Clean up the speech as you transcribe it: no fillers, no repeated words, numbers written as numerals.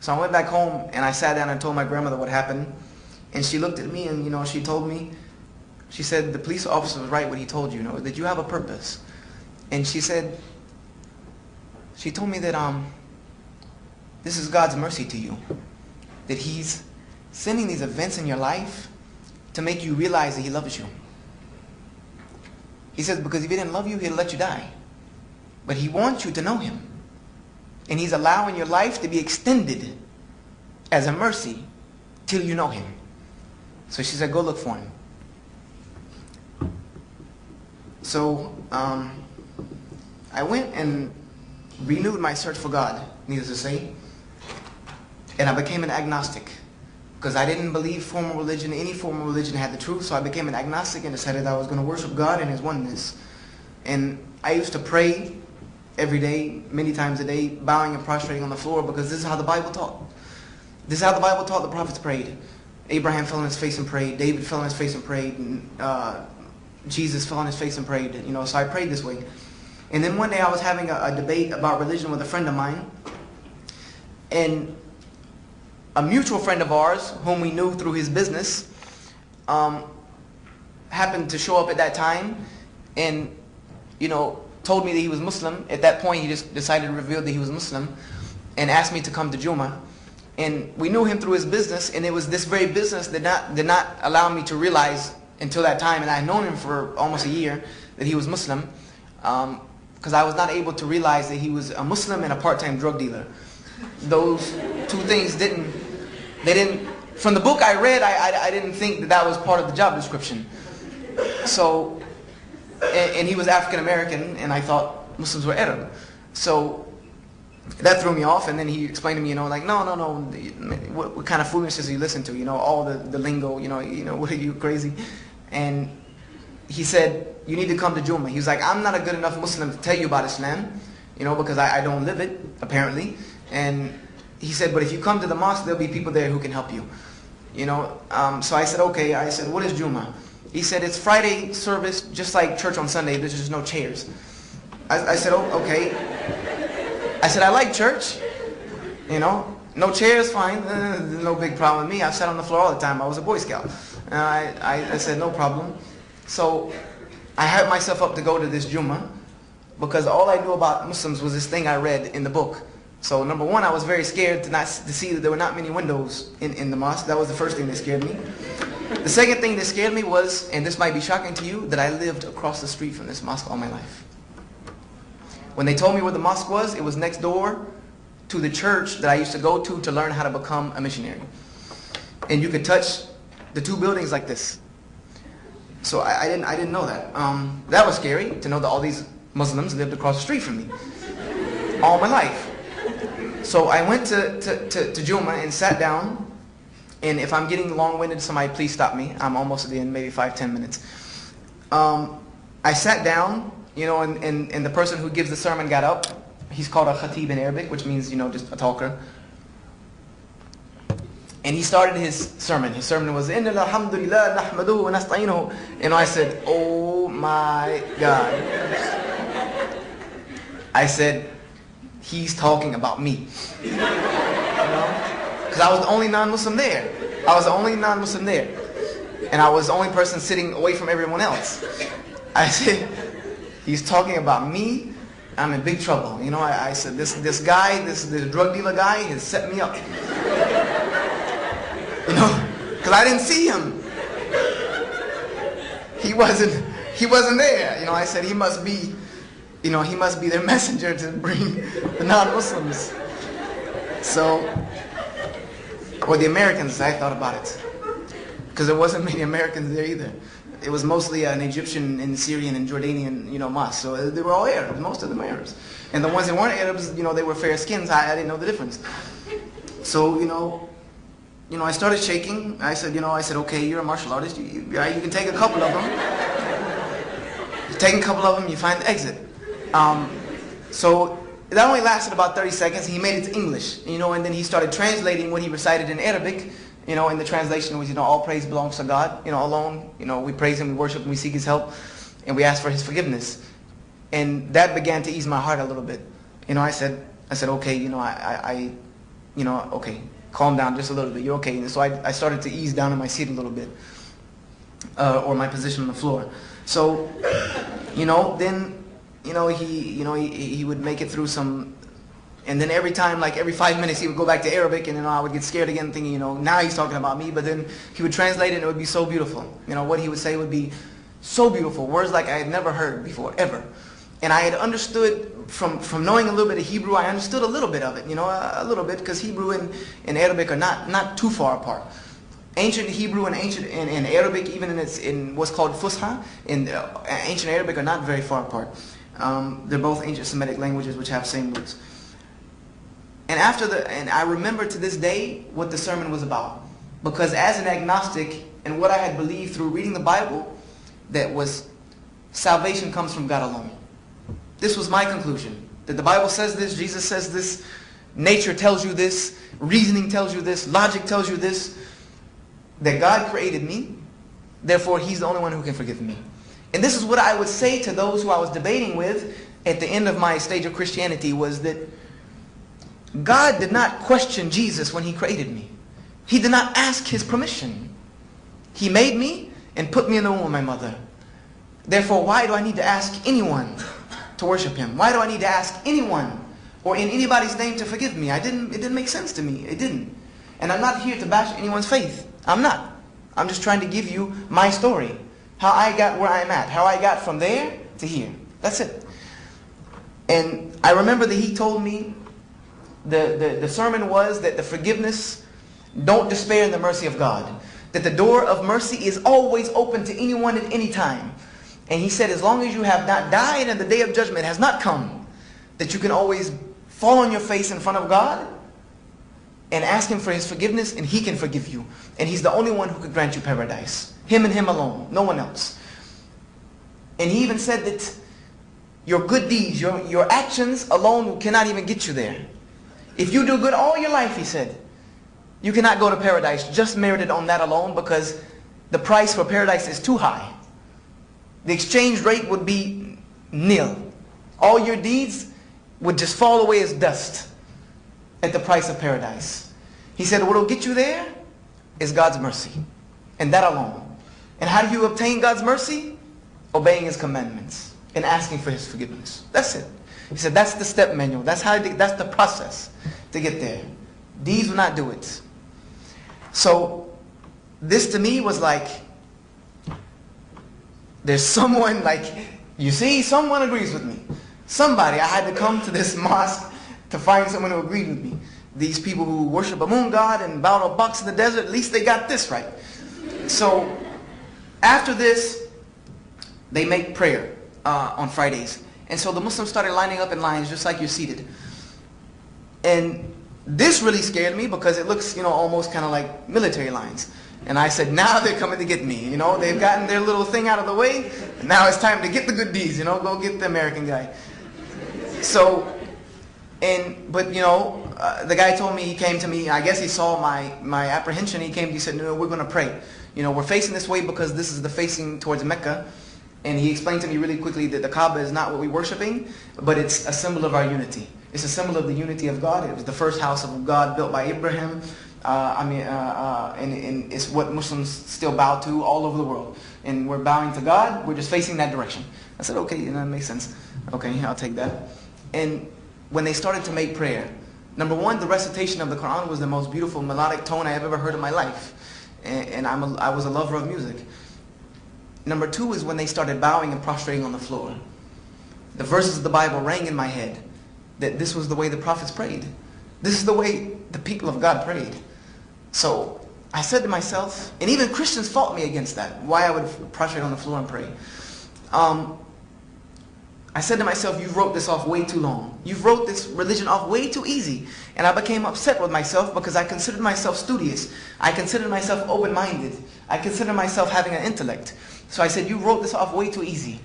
So I went back home and I sat down and told my grandmother what happened. And she looked at me and, she told me, she said, the police officer was right what he told you, that you have a purpose. And she said, she told me that this is God's mercy to you. That He's sending these events in your life to make you realize that He loves you. He says, because if He didn't love you, He'll let you die. But He wants you to know Him. And He's allowing your life to be extended as a mercy till you know Him. So she said, go look for Him. So I went and renewed my search for God, needless to say. And I became an agnostic. Because I didn't believe formal religion, any formal religion had the truth. So I became an agnostic and decided I was going to worship God in His oneness. And I used to pray every day, many times a day, bowing and prostrating on the floor, because this is how the Bible taught. This is how the Bible taught the prophets prayed. Abraham fell on his face and prayed. David fell on his face and prayed. And, Jesus fell on his face and prayed. So I prayed this way. And then one day I was having a debate about religion with a friend of mine. And a mutual friend of ours, whom we knew through his business, happened to show up at that time and, told me that he was Muslim. At that point, he just decided to reveal that he was Muslim and asked me to come to Juma. And we knew him through his business, and it was this very business that did not allow me to realize until that time, and I had known him for almost a year, that he was Muslim, because I was not able to realize that he was a Muslim and a part-time drug dealer. Those two things from the book I read, I didn't think that was part of the job description. So, and he was African American, and I thought Muslims were Arab. So that threw me off, and then he explained to me, no, what kind of foolishness do you listen to? All the lingo, what are you, crazy? And he said, you need to come to Juma. He was like, I'm not a good enough Muslim to tell you about Islam, because I don't live it, apparently. And he said, but if you come to the mosque, there'll be people there who can help you. So I said, okay. I said, what is Juma? He said, it's Friday service, just like church on Sunday. There's just no chairs. I said, oh, okay. I said, I like church. No chairs, fine. No big problem with me. I sat on the floor all the time. I was a Boy Scout. I said, no problem. So I hyped myself up to go to this Juma because all I knew about Muslims was this thing I read in the book. So number one, I was very scared to see that there were not many windows in the mosque. That was the first thing that scared me. The second thing that scared me was, and this might be shocking to you, that I lived across the street from this mosque all my life. When they told me where the mosque was, it was next door to the church that I used to go to learn how to become a missionary. And you could touch the two buildings like this. So I didn't know that. That was scary, to know that all these Muslims lived across the street from me all my life. So I went to Juma and sat down. And if I'm getting long-winded, somebody please stop me. I'm almost at the end, maybe 5-10 minutes. I sat down, and the person who gives the sermon got up. He's called a khatib in Arabic, which means, just a talker. And he started his sermon. His sermon was, Inna alhamdulillah nahmaduhu wa nasta'inuhu. And I said, oh my God. I said, he's talking about me. Because I was the only non-Muslim there. And I was the only person sitting away from everyone else. I said, he's talking about me. I'm in big trouble. I said, this guy, this drug dealer guy has set me up. Because I didn't see him. He wasn't there. I said, he must be their messenger to bring the non-Muslims. Or the Americans, I thought about it. Because there wasn't many Americans there either. It was mostly an Egyptian and Syrian and Jordanian, mosque. So they were all Arabs, most of them Arabs. And the ones that weren't Arabs, they were fair skins. I didn't know the difference. So, I started shaking. I said, okay, you're a martial artist. You can take a couple of them. You take a couple of them, you find the exit. So that only lasted about 30 seconds. He made it to English, and then he started translating what he recited in Arabic. And the translation was, all praise belongs to God, alone. We praise Him, we worship Him, we seek His help, and we ask for His forgiveness. And that began to ease my heart a little bit. I said, okay, okay, calm down just a little bit. You're okay. And so I started to ease down in my seat a little bit, or my position on the floor. So, then, he would make it through some, and then every time, like every 5 minutes, he would go back to Arabic, and then I would get scared again, thinking, now he's talking about me. But then he would translate it, and it would be so beautiful. What he would say would be so beautiful, words like I had never heard before, ever. And I had understood, from knowing a little bit of Hebrew, I understood a little bit of it, a little bit, because Hebrew and Arabic are not too far apart. Ancient Hebrew and in Arabic, even in what's called Fusha, in ancient Arabic are not very far apart. They're both ancient Semitic languages which have same roots. And I remember to this day what the sermon was about. Because as an agnostic, and what I had believed through reading the Bible, that was salvation comes from God alone. This was my conclusion. That the Bible says this, Jesus says this, nature tells you this, reasoning tells you this, logic tells you this. That God created me, therefore He's the only one who can forgive me. And this is what I would say to those who I was debating with at the end of my stage of Christianity, was that God did not question Jesus when He created me. He did not ask His permission. He made me and put me in the womb of my mother. Therefore, why do I need to ask anyone to worship Him? Why do I need to ask anyone or in anybody's name to forgive me? It didn't make sense to me. It didn't. And I'm not here to bash anyone's faith. I'm not. I'm just trying to give you my story. How I got where I'm at. How I got from there to here. That's it. And I remember that he told me, the sermon was that the forgiveness, don't despair in the mercy of God. That the door of mercy is always open to anyone at any time. And he said, as long as you have not died and the day of judgment has not come, that you can always fall on your face in front of God and ask Him for His forgiveness, and He can forgive you. And He's the only one who could grant you paradise. Him and Him alone, no one else. And he even said that your good deeds, your actions alone cannot even get you there. If you do good all your life, he said, you cannot go to paradise just merited on that alone, because the price for paradise is too high. The exchange rate would be nil. All your deeds would just fall away as dust at the price of paradise. He said what will get you there is God's mercy, and that alone. And how do you obtain God's mercy? Obeying His commandments and asking for His forgiveness. That's it. He said that's the step manual. That's the process to get there. Deeds will not do it. So this to me was like, there's someone, like, you see, someone agrees with me. Somebody, I had to come to this mosque to find someone who agreed with me. These people who worship a moon god and bow to a box in the desert, at least they got this right. So after this, they make prayer on Fridays. And so the Muslims started lining up in lines just like you're seated. And this really scared me because it looks, almost kind of like military lines. And I said, now they're coming to get me. They've gotten their little thing out of the way. And now it's time to get the good deeds, go get the American guy. So, but the guy told me, he came to me, I guess he saw my apprehension. He came, he said, no, we're going to pray. We're facing this way because this is the facing towards Mecca. And he explained to me really quickly that the Kaaba is not what we're worshiping, but it's a symbol of our unity. It's a symbol of the unity of God. It was the first house of God built by Abraham. And it's what Muslims still bow to all over the world. And we're bowing to God, we're just facing that direction. I said, okay, that makes sense. Okay, I'll take that. And when they started to make prayer, number one, the recitation of the Quran was the most beautiful melodic tone I have ever heard in my life. And I was a lover of music. Number two is when they started bowing and prostrating on the floor. The verses of the Bible rang in my head that this was the way the prophets prayed. This is the way the people of God prayed. So I said to myself, and even Christians fought me against that, why I would prostrate on the floor and pray. I said to myself, you wrote this off way too long. You've wrote this religion off way too easy. And I became upset with myself because I considered myself studious. I considered myself open-minded. I considered myself having an intellect. So I said, you wrote this off way too easy.